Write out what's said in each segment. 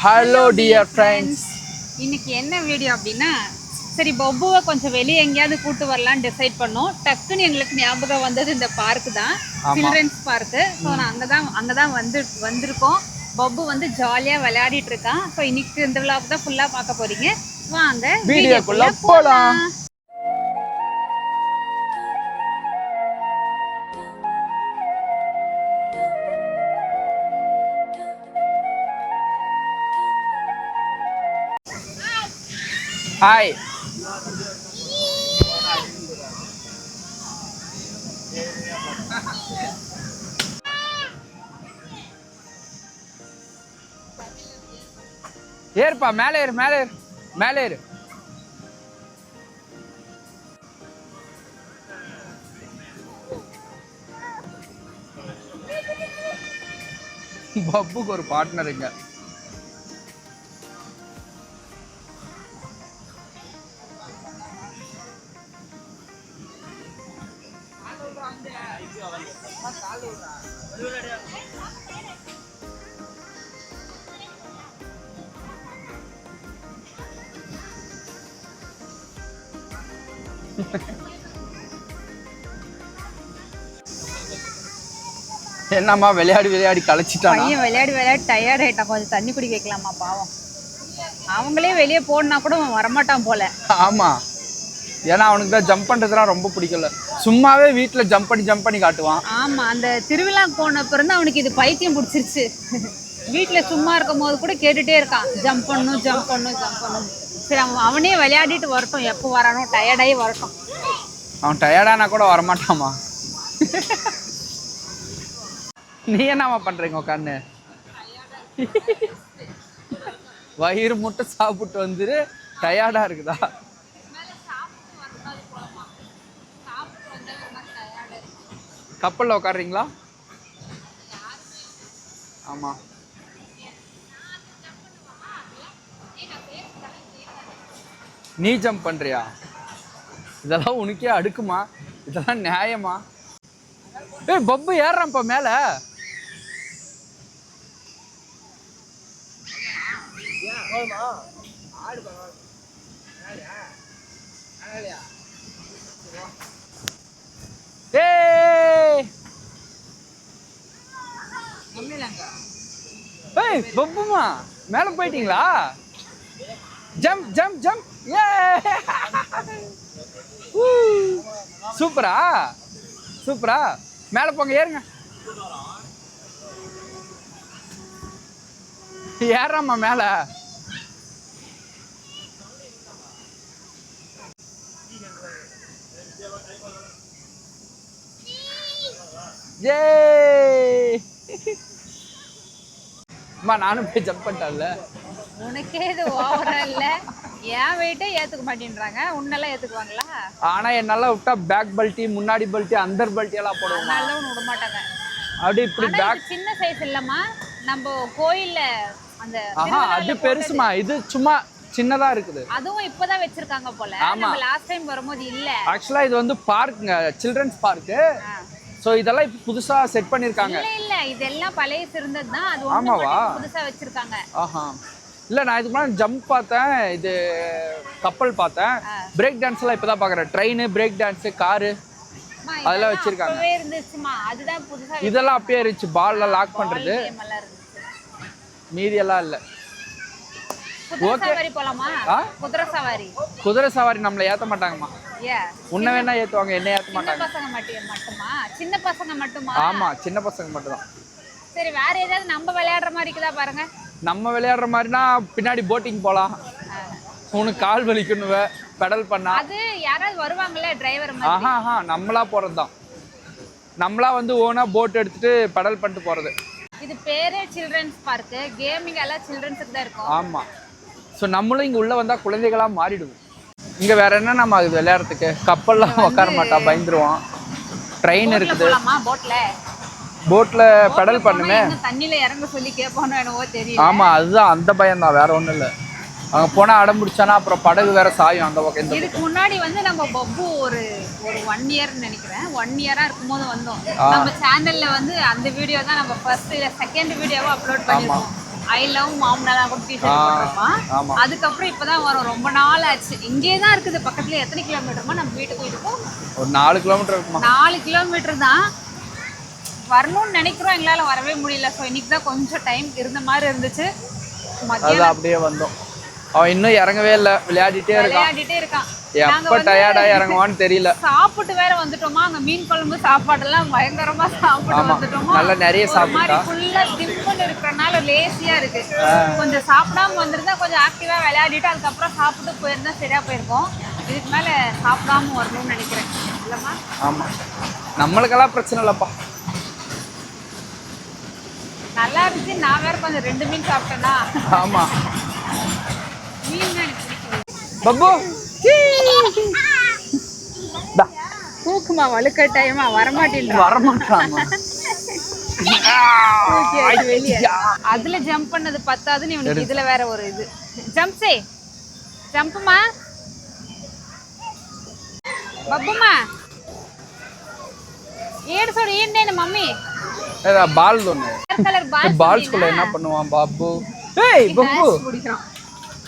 Hello dear friends. இன்னைக்கு என்ன video அப்படின்னா, சரி பப்புவை கொஞ்சம் வெளியே எங்கேயாவது கூட்டு வரலான்னு டிசைட் பண்ணோம். டக்குன்னு எங்களுக்கு ஞாபகம் வந்தது இந்த பார்க்கு தான், சில்ட்ரன்ஸ் பார்க்கு. ஸோ நான் அங்கே தான் வந்திருக்கோம். பப்பு வந்து ஜாலியாக விளையாடிட்டு இருக்கான். ஸோ இன்னைக்கு இந்த விழாவுக்கு தான் ஃபுல்லாக பார்க்க போறீங்க. வாங்க வீடியோக்குள்ள போகலாம். ஹாய். ஏறுப்பா, மேலே ஏறு, மேலே ஏறு, மேலே ஏறு. பப்புக்கு ஒரு பார்ட்னருங்க. என்னம்மா விளையாடி களைச்சிட்டான். பையன் விளையாடி டயர்ட் ஆயிட்டான். கொஞ்சம் தண்ணி குடிக்க வைக்கலாமா பாவம். அவங்களே வெளியே போனா கூட வரமாட்டான் போல. ஆமா, ஏன்னா அவனுக்கு தான் ஜம்ப் பண்றதுலாம் ரொம்ப பிடிக்கல. சும்மாவே வீட்டுல ஜம்ப் பண்ணி காட்டுவான். ஆமா, அந்த திருவிழா போன பிறந்து அவனுக்கு இது பைத்தியம் பிடிச்சிருச்சு. வீட்டுல சும்மா இருக்கும் போது கூட கேட்டுட்டே இருக்கான், ஜம்ப் பண்ணும். சரி, அவனே விளையாடிட்டு வரட்டும், எப்போ வரானோ டயர்டாகி வரட்டும். அவன் டயர்டானா கூட வரமாட்டாமா. நீ என்னம்மா பண்றீங்க உட்காந்து? வயிறு முட்டை சாப்பிட்டு வந்துரு, டயர்டா இருக்குதா? கப்பல்ல உட்காடுறீங்களா? ஆமா. நீ ஜம்ப் பண்றியா? இதெல்லாம் உனக்கே அடுக்குமா? இதெல்லாம் நியாயமா? ஏய், பப்பு ஏறான்ப்பா மேல. ஏய் பப்புமா, மேல போயிட்டீங்களா? Jump jump jump. ஏ, சூப்பரா சூப்பரா. மேல போங்க, ஏறுங்க. ஏறாமா மேல. நானும் போய் ஜம்ப் பண்ணிட்டேன்ல. உனக்கே இது ஓவரா இல்ல? ஏன் வெயிட்டே ஏத்துக்க மாட்டேன்றாங்க, உன்னெல்லாம் ஏத்துக்குவாங்களா? ஆனா என்னால விட்டா பேக் பல்ட்டி, முன்னாடி பல்ட்டி, அந்தர் பல்ட்டி எல்லாம் போடுவாங்க. அதனால ஒண்ணு விட மாட்டாங்க. அப்படி இப்படி பேக். சின்ன சைஸ் இல்லம்மா, நம்ம கோயில்ல அந்த. அது பெருசுமா, இது சும்மா சின்னதா இருக்குது. அதுவும் இப்பதான் வச்சிருக்காங்க போல. நம்ம லாஸ்ட் டைம் வரும்போது இல்ல. ஆக்சுவலா இது வந்து பார்க்குங்க, சில்ட்ரன்ஸ் பார்க்கு. சோ இதெல்லாம் இப்ப புதுசா செட் பண்ணிருக்காங்க. இல்ல இதெல்லாம் பழைய இருந்தது தான். அது ஒண்ணு புதுசா வச்சிருக்காங்க. ஆஹா, இல்ல நான் இதுக்கு முன்னாடி ஜம்ப் பார்த்தேன், இது கப்பல் பார்த்தேன். பிரேக் டான்ஸ் எல்லாம் இப்பதான் பாக்குறேன். ட்ரெயின், பிரேக் டான்ஸ், காரு அதெல்லாம் வச்சிருக்காங்க. அப்பவே இருந்துச்சுமா, அதுதான் புதுசா. இதெல்லாம் அப்பயே இருந்துச்சு, பால்ல லாக் பண்றது. மீதி எல்லாம் இல்ல. சவாரி போலாமா? குதிரை சவாரி நம்மள ஏத்த மாட்டாங்கம்மா. உன்ன வேணா ஏத்துவாங்க, என்ன ஏத்த மாட்டாங்க. சின்ன பசங்க மட்டுமா? ஆமா, சின்ன பசங்க மட்டும் தான். சரி, வேற ஏதாவது நம்ம விளையாடுற மாதிரி இருக்குதா பாருங்க. நம்ம விளையாடுற மாதிரினா பின்னாடி போட்டிங் போலாம். உனக்கு கால் வலிக்கணுவ பெடல் பண்ணா. அது யாராவது வருவாங்கல்ல டிரைவர் மாதிரி? ஆஹா, நம்மளா போறதுதான். நம்மளா வந்து ஓனா போட் எடுத்துட்டு பெடல் பண்ணிட்டு போறது. இது பேரே சில்ட்ரன்ஸ் பார்க். கேமிங் எல்லாம் சில்ட்ரன்ஸ்க்கு தான் இருக்கும். ஆமா. ஸோ நம்மளும் இங்கே உள்ளே வந்தால் குழந்தைகளாக மாறிடுவோம். இங்கே வேற என்ன நம்ம அது விளையாடுறதுக்கு? கப்பல்லாம் உட்கார மாட்டா, பயந்துருவான். ட்ரெயின் இருக்குது, போட்டில் பெடல் பண்ணுமே. தண்ணியில் இறங்க சொல்லி கேட்பானோ என்னவோ தெரியும். ஆமாம், அதுதான் அந்த பயம் தான், வேற ஒன்றும் இல்லை. அங்கே போனால் அடம் பிடிச்சானா அப்புறம் படகு வேற சாயும் அந்த பக்கம். இதுக்கு முன்னாடி வந்து நம்ம பப்பு ஒரு 1 இயர்னு நினைக்கிறேன், 1 இயரா இருக்கும்போது வந்தோம். நம்ம சேனல்ல வந்து அந்த வீடியோ தான் நம்ம ஃபர்ஸ்ட் இல்ல செகண்ட் வீடியோவா அப்லோட் பண்ணிருக்கோம். ஐ லவ் மாம்னால கூட டிஷர்ட் போட்டிருப்பான். ஆமா. அதுக்கப்புறம் இப்பதான் வரும், ரொம்ப நாள் ஆச்சு. இங்கே தான் இருக்குது பக்கத்துல. எத்தனை கிலோமீட்டர்மா நம்ம வீட்டுக்கு இருக்கும்? ஒரு 4 கிலோமீட்டர் இருக்குமா? 4 கிலோமீட்டர் தான். வரணும்னு நினைக்கிறோம், எங்களால வரவே முடியல. ஸோ இன்னைக்கு தான் கொஞ்சம் டைம் இருந்த மாதிரி இருந்துச்சு. அது அப்படியே வந்தோம். அவன் இன்னும் இறங்கவே இல்லை, விளையாடிட்டே இருக்கான். எப்ப டயர்டா இறங்குவான்னு தெரியல. சாப்பிட்டு வேற வந்துட்டோமா, அங்க மீன் குழம்பு சாப்பாடெல்லாம் பயங்கரமா சாப்பிட்டு வந்துட்டோமா. நல்லா நிறைய சாப்பிட்டா. ஃபுல்லா திம்புன்னு இருக்கறனால லேசியா இருக்கு. கொஞ்சம் சாப்பிடாம வந்திருந்தா கொஞ்சம் ஆக்டிவா விளையாடிட்டு அதுக்கப்புறம் சாப்பிட்டு போயிருந்தா சரியா போயிருக்கும். இதுக்கு மேல சாப்பிடாம வரணும்னு நினைக்கிறேன். இல்லம்மா? ஆமா, நம்மளுக்கெல்லாம் பிரச்சனை இல்லப்பா. நல்லா இருந்துச்சு. நான் வேற கொஞ்சம் 2 மீன் சாப்பிட்டேனா. ஆமா, மீன் தான் எனக்கு பிடிக்கும். பப்பு தூக்குமா, வலுக்கட்டாயமா வரமாட்டேன். வரமாட்டாமா. அதுல ஜம்ப் பண்ணது பத்தாதுன்னு இவனுக்கு இதுல வேற ஒரு இது. ஜம்ப்ஸே ஜம்ப்மா. பப்புமா ஏடு சொல்ற ஏண்டேன மம்மி. ஏதா பால் தோனே. Colour ball. பால்ஸ் குள்ள என்ன பண்ணுவான் பாப்பு? ஏய் பப்பு.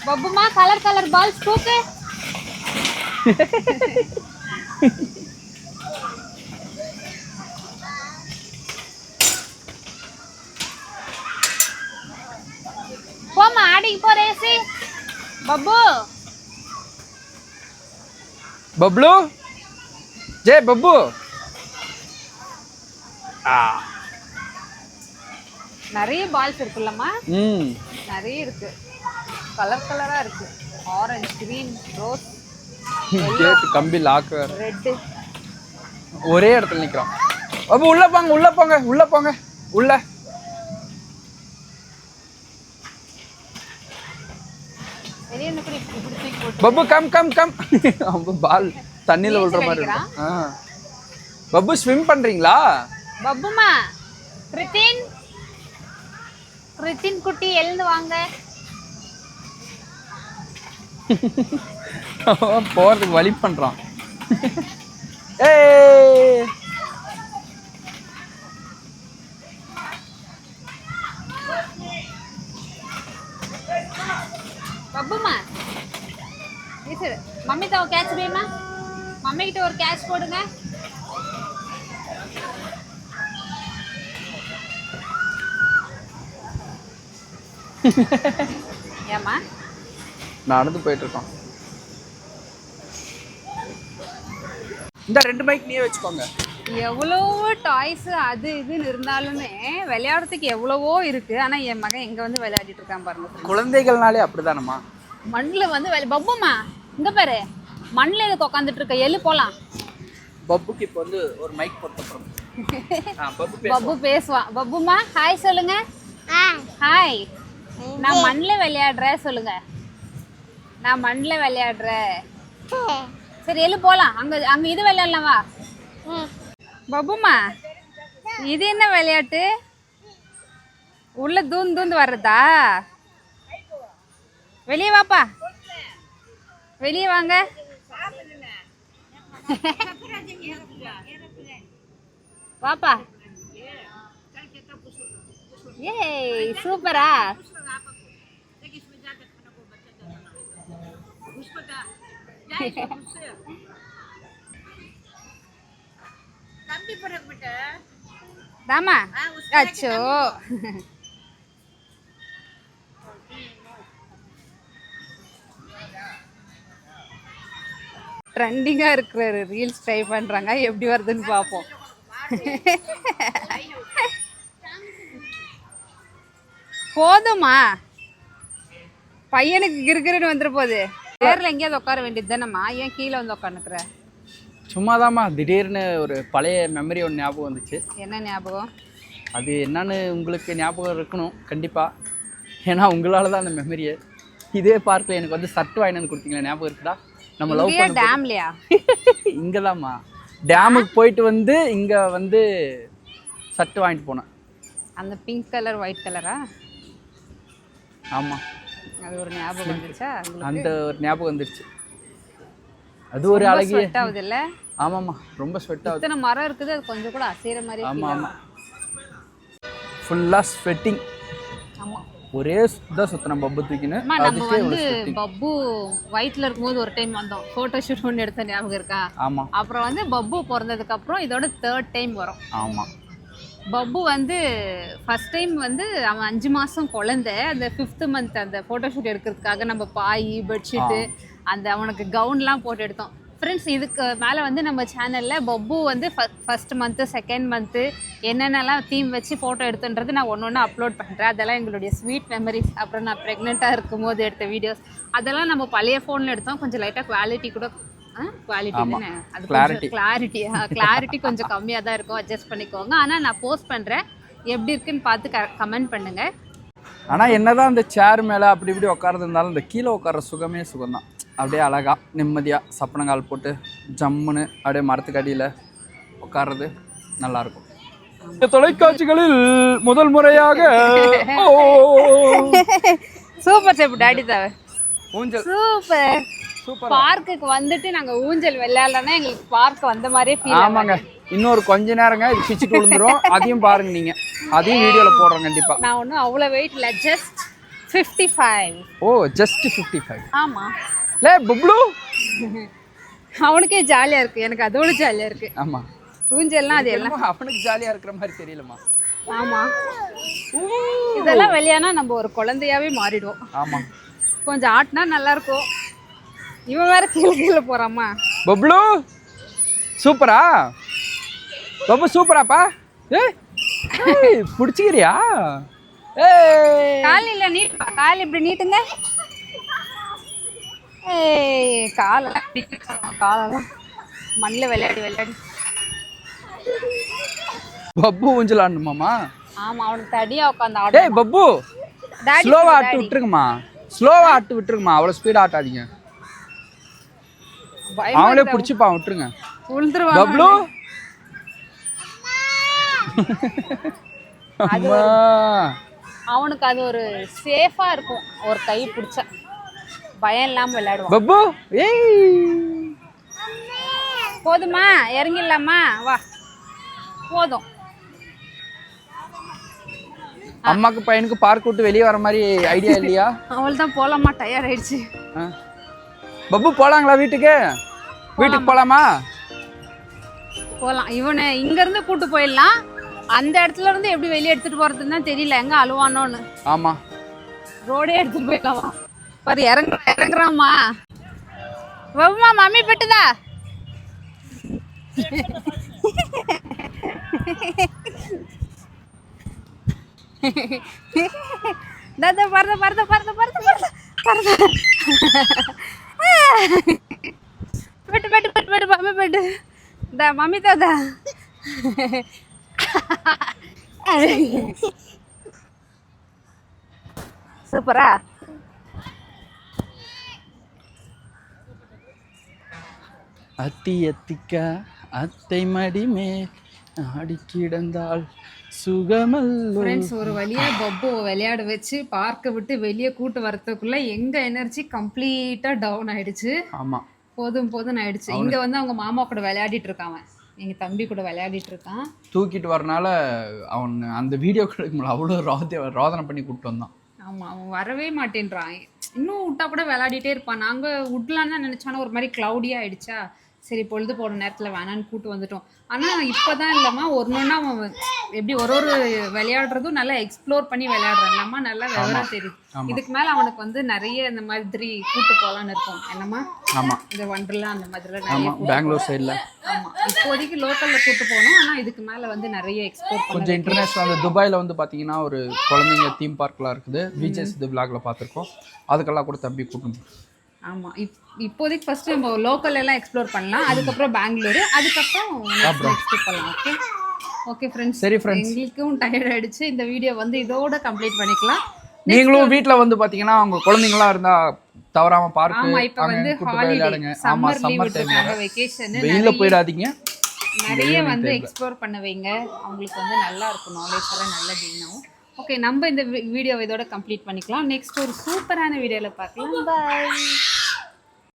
பப்புமா கலர் பால்ஸ் தூக்கு. போமா ஆடிக்கு போ ரேசி. பப்பு பப்ளு ஜே பப்பு. நிறைய பால்ஸ் இருக்குல்லம்மா. நிறைய இருக்கு, கலரா இருக்கு. ஆரஞ்சு, கிரீன், ரோஸ், கேட் கம்பி லாக் வேற. ரெட். ஒரே இடத்துல நிக்கிறான். அப்ப உள்ள போங்க உள்ள. பப்பு கம். அப்ப பால் தண்ணில விழுற மாதிரி இருக்கு. பப்பு ஸ்விம் பண்றீங்களா? பப்புமா கிருத்தின் குட்டி எழுந்து வாங்க. போறதுக்கு வழி பண்றான். ஏய் பப்புமா மம்மி தான் கேட்ச் வேணுமா? மம்மி கிட்ட ஒரு கேட்ச் போடுங்க. ஏமா நடந்து போயிட்டு இருக்கோம். இந்த 2 மைக் நீயே வச்சுக்கோங்க. எவ்வளவோ டாய்ஸ் அது இதுன்னு இருந்தாலுமே விளையாடுறதுக்கு எவ்வளவோ இருக்கு. ஆனா என் மகன் எங்க வந்து விளையாடிட்டு இருக்கான் பாருங்க. குழந்தைகள்னாலே அப்படிதானம்மா. மண்ணுல வந்து பப்புமா இங்க பாரு, மண்ணுல எதுக்கு உட்காந்துட்டு இருக்க? எழு போலாம். பப்புக்கு இப்போ வந்து ஒரு மைக் போட்டுறோம். பப்பு பேசுவான். பப்புமா ஹாய் சொல்லுங்க. ஹாய். நான் மண்ணுல விளையாடுறேன் சொல்லுங்க. நான் மண்ணுல விளையாடுறேன். சரி எழு போலாம். அங்க இது விளையாடலாம் வா. பப்புமா இது என்ன விளையாட்டு? உள்ள தூந்து வர்றதா? வெளியே வாப்பா, வெளியே வாங்க. வாப்பா. ஏய் சூப்பரா. தாமா அச்சோ. ட்ரெண்டிங்கா இருக்கிற ரீல்ஸ் ட்ரை பண்றாங்க, எப்படி வருதுன்னு பார்ப்போம். போதுமா பையனுக்கு கிறுகிறுன்னு வந்துரு போகுது. நேரில் எங்கேயாவது உட்கார வேண்டியது தானம்மா, ஏன் கீழே வந்து உட்காந்துக்கிற? சும்மாதாம்மா திடீர்னு ஒரு பழைய மெமரி ஒன்று ஞாபகம் வந்துச்சு. என்ன ஞாபகம்? அது என்னன்னு உங்களுக்கு ஞாபகம் இருக்கணும் கண்டிப்பாக. ஏன்னா உங்களால் தான் அந்த மெமரியை. இதே பார்க்கில் எனக்கு வந்து சட்டு வாங்கினு கொடுத்தீங்களா, ஞாபகம் இருக்குதா? நம்ம லவ் பண்ண டேம்லையா? இங்கே தான்மா டேமுக்கு போயிட்டு வந்து இங்கே வந்து சட்டு வாங்கிட்டு போனேன். அந்த பிங்க் கலர் ஒயிட் கலரா? ஆமாம், அது ஒரு ஞாபகம் வந்துச்சா? அந்த ஒரு ஞாபகம் வந்துருச்சு. அது ஒரு அழகிய ஸ்வெட் ஆகுது இல்ல? ஆமாம்மா, ரொம்ப ஸ்வெட் ஆகுது. இத்தனை மரம் இருக்குது, அது கொஞ்சம் கூட அசைகிற மாதிரி. ஆமாம் ஆமாம், ஃபுல்லாக ஸ்வெட்டிங். ஆமாம், ஒரே சுத்தம் சுத்தின பப்பு தூக்கின்னு. நம்ம வந்து பப்பு வயிற்றுல இருக்கும்போது ஒரு டைம் வந்தோம், ஃபோட்டோ ஷூட் ஒன்று எடுத்த ஞாபகம் இருக்கா? ஆமாம். அப்புறம் வந்து பப்பு பிறந்ததுக்கு அப்புறம் இதோட 3rd டைம் வரும். ஆமாம். பப்பு வந்து ஃபர்ஸ்ட் டைம் வந்து அவன் 5 மாதம் குழந்தை. அந்த 5th மந்த் அந்த ஃபோட்டோ ஷூட் எடுக்கிறதுக்காக நம்ம பாய் பெட்ஷீட்டு அந்த அவனுக்கு கவுன்லாம் போட்டு எடுத்தோம். ஃப்ரெண்ட்ஸ், இதுக்கு மேலே வந்து நம்ம சேனலில் பப்பு வந்து ஃபர்ஸ்ட் மந்த்து 2nd மந்த்து என்னென்னலாம் தீம் வச்சு ஃபோட்டோ எடுத்துன்றது நான் ஒன்று அப்லோட் பண்ணுறேன். அதெல்லாம் எங்களுடைய ஸ்வீட் மெமரிஸ். அப்புறம் நான் ப்ரெக்னெண்ட்டாக இருக்கும் போது எடுத்த வீடியோஸ் அதெல்லாம் நம்ம பழைய ஃபோனில் எடுத்தோம். கொஞ்சம் லைட்டாக குவாலிட்டி கூட கிளாரிட்டி கொஞ்சம் கம்மியாக தான் இருக்கும், அட்ஜஸ்ட் பண்ணிக்கோங்க. ஆனால் நான் போஸ்ட் பண்ணுறேன், எப்படி இருக்குன்னு பார்த்து கமெண்ட் பண்ணுங்க. ஆனால் என்னதான் அந்த சேர் மேலே அப்படி இப்படி உட்கார்றது இருந்தாலும் இந்த கீழே உட்கார சுகமே சுகம்தான். அப்படியே அழகா நிம்மதியாக சப்பனங்கால் போட்டு ஜம்முன்னு அப்படியே மரத்துக்கு அடியில் உட்கார்றது நல்லாயிருக்கும். தொலைக்காட்சிகளில் முதல் முறையாக சூப்பர் சேப் டாடி தாவே ஊஞ்சல் சூப்பர். பார்க்குக்கு வந்துட்டு நாங்க ஊஞ்சல் விளையாடலன்னா எங்களுக்கு பார்க் வந்த மாதிரியே ஃபீல். ஆமாங்க, இன்னொரு கொஞ்ச நேரங்க இது பிச்சுட்டு விழுந்துரும். அதையும் பாருங்க, நீங்க அதையும் வீடியோல போடுறோம் கண்டிப்பா. நான் ஒன்றும் அவ்வளோ வெயிட் இல்லை, ஜஸ்ட் 55. ஓ, ஜஸ்ட் 55. ஆமா. லே பப்ளு, அவனுக்கே ஜாலியா இருக்கு, எனக்கு அதோட ஜாலியா இருக்கு. ஆமா, ஊஞ்சல்லாம் அது எல்லாம் அவனுக்கு ஜாலியா இருக்கிற மாதிரி தெரியலமா. ஆமா, இதெல்லாம் வெளியானா நம்ம ஒரு குழந்தையாவே மாறிடுவோம். ஆமா, கொஞ்சம் ஆட்டினா நல்லா இருக்கும். இவன் வேற கீழே போறாமா. பப்ளு சூப்பரா, பப்பு சூப்பராப்பா. ஏய் புடிச்சிக்கிறியா? ஏய் கால் இல்ல, நீட் கால் இப்படி நீட்டுங்க. ஏய் காலெல்லாம் மண்ணில் விளையாடி பப்பு ஊஞ்சல் ஆடணுமாமா? ஆமா, அவனுக்கு தடியா உட்காந்து ஆடு. ஏய் பப்பு, ஸ்லோவா ஆட்டு விட்டுருங்கம்மா, ஸ்லோவா ஆட்டு விட்டுருங்கம்மா, அவ்வளோ ஸ்பீடா ஆட்டாதீங்க. அவங்களே பிடிச்சிப்பா, விட்டுருங்க. பப்ளு அவனுக்கு அது ஒரு சேஃபா இருக்கும், ஒரு கை பிடிச்சா பயம் இல்லாம விளையாடுவான். பப்பு ஏய் போதுமா, இறங்கிடலாமா? வா, போதும். அம்மாக்கு பையனுக்கு பார்க் விட்டு வெளியே வர மாதிரி ஐடியா இல்லையா? அவள் தான் போலாமா, டயர் ஆயிடுச்சு. பப்பு போலாங்களா வீட்டுக்கு? வீட்டுக்கு போலாமா? போலாம். இவனை இங்க இருந்து கூட்டு போயிடலாம். அந்த இடத்துல இருந்து எப்படி வெளியே எடுத்துட்டு போறதுன்னு தான் தெரியல, எங்க அழுவானோன்னு. ஆமா, ரோடே எடுத்துட்டு போயிடலாம். பாரு, இறங்குறாமா. வவுமா, மம்மி பெட்டுதா. தாதா பரத பெட்டு மம்மி பெட்டு தா, மம்மி தாதா. சூப்பரா. அத்தியத்திக்கா அத்தை மடிமே ஆடி கிடந்தாள் சுகமல்லோ. ஃப்ரெண்ட்ஸ், ஒரு வழியா பப்பு விளையாட வச்சு பார்க்க விட்டு வெளியே கூட்டு வரதுக்குள்ள எங்க எனர்ஜி கம்ப்ளீட்டா டவுன் ஆயிடுச்சு. ஆமா, போதும் ஆயிடுச்சு. இங்க வந்து அவங்க மாமா கூட விளையாடிட்டு இருக்கான், எங்க தம்பி கூட விளையாடிட்டு இருக்கான். தூக்கிட்டு வரனால அவன் அந்த வீடியோ கிடைக்கும் அவ்வளோ ரோதனை பண்ணி கூப்பிட்டு வந்தான். ஆமா, அவன் வரவே மாட்டேன்றான். இன்னும் விட்டா கூட விளையாடிட்டே இருப்பான். நாங்க விடலான்னு தான் நினைச்சானோ, ஒரு மாதிரி கிளவுடியா ஆயிடுச்சா, சரி பொழுது போன நேரத்தில் வேணான்னு கூட்டு வந்துட்டோம். ஆனால் இப்போதான் இல்லைம்மா, ஒன்னொன்னா அவன் எப்படி ஒரு விளையாடுறதும் நல்லா எக்ஸ்ப்ளோர் பண்ணி விளையாடுறான் இல்லம்மா, நல்லா விவரம் தெரியுது. இதுக்கு மேலே அவனுக்கு வந்து நிறைய இந்த மாதிரி கூட்டு போகலான்னு இருக்கும் என்னம்மா. ஆமாம், இந்த ஒண்டர்லாம் அந்த மாதிரிலாம் நிறைய பெங்களூர் சைடில். ஆமாம், இப்போதைக்கு லோக்கலில் கூட்டு போனோம். ஆனால் இதுக்கு மேலே வந்து நிறைய எக்ஸ்ப்ளோர் கொஞ்சம் இன்டர்நேஷ்னல். அந்த துபாயில் வந்து பார்த்தீங்கன்னா ஒரு குழந்தைங்க தீம் பார்க்லாம் இருக்குது, பீச்சஸ். இது விளாக்ல பார்த்துருக்கோம், அதுக்கெல்லாம் கூட தம்பி கூட்டு. ஆமாம், இப்போதைக்கு ஃபர்ஸ்ட் நம்ம லோக்கல் எல்லாம் எக்ஸ்ப்ளோர் பண்ணலாம், அதுக்கப்புறம் பெங்களூரு, அதுக்கப்புறம் எக்ஸ்ப்ளோர் பண்ணலாம். ஓகே ஓகே ஃப்ரெண்ட்ஸ், சரி ஃப்ரெண்ட்ஸ், எங்களுக்கும் டயர்ட் ஆயிடுச்சு. இந்த வீடியோ வந்து இதோட கம்ப்ளீட் பண்ணிக்கலாம். நீங்களும் வீட்டில் வந்து பார்த்தீங்கன்னா உங்க குழந்தைங்களா இருந்தா தவறாம பார்க்க. ஆமா, இப்போ வந்து ஹாலிடே, சம்மர் லீவ் விட்டுருக்காங்க, வெக்கேஷன். வெயில்ல போயிடாதீங்க, நிறைய வந்து எக்ஸ்ப்ளோர் பண்ண வைங்க. அவங்களுக்கு வந்து நல்லா இருக்கும், நாலேஜ் எல்லாம் நல்லா கெயின் ஆகும். ஓகே, நம்ம இந்த வீடியோ இதோட கம்ப்ளீட் பண்ணிக்கலாம். நெக்ஸ்ட் ஒரு சூப்பரான வீடியோவில் பார்க்கலாம். பாய்.